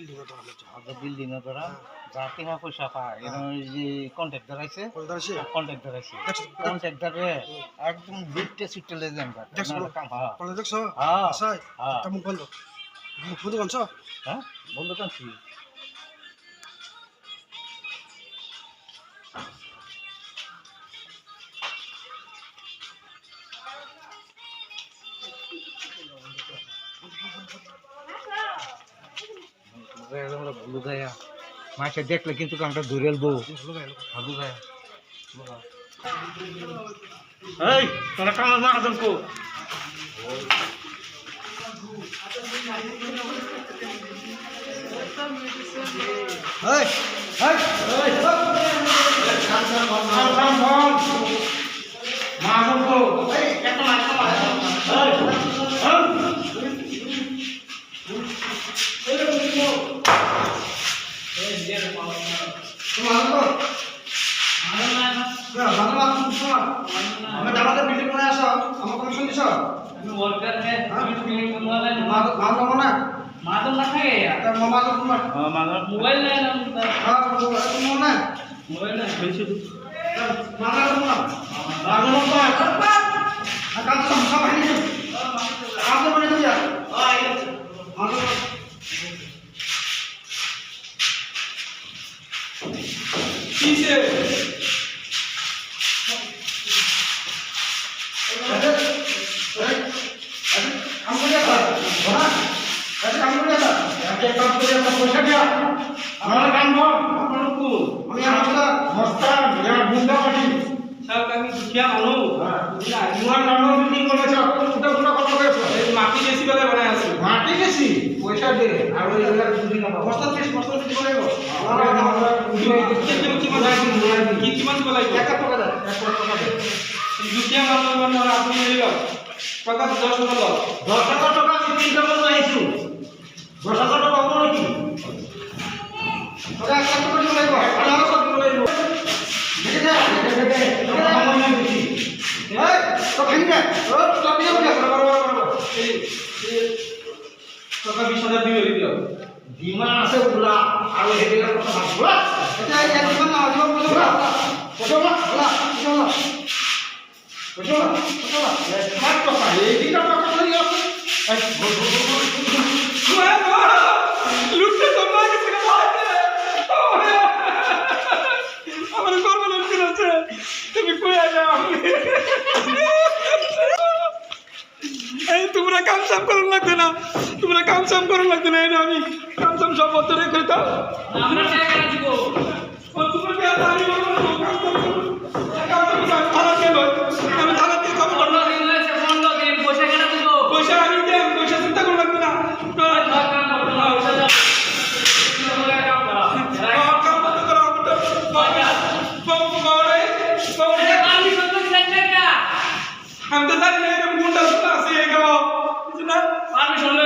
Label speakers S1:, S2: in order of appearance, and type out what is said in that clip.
S1: building এর দ্বারা যাতে হা পয়সা পায় এরকম যে কন্ট্রাক্টর আছে কন্ট্রাক্টরে একদম বিটে সিটে লেজেন কাম হ্যাঁ বন্ধু কানছি ভুলু গায়া মাসে দেখলে কিন্তু কামটা ধরে এলবো ভুলু গায়া এই তোরা কামার মাহাজন কো এই এই এই মাহাজন কো এই একটা মাছ मोबाइल नहीं তোমরা কাম সাম করার লাগবে না আমি কাম সাম সব বন্ধরে করে দাও আমরা টাকা দিব ও তোমরা কি আনি বলো কাম সাম করো খারাপ কেন আমি খারাপ দিয়ে কাম করব না দিন 15 দিন পয়সা কেন দিব পয়সা আমি দেব পয়সা চিন্তা করা লাগবে না কাম করব না তোমরা কাম করো আমি তো জানি না এরকম গুন্ডা আছে এই গাও না পারমিশন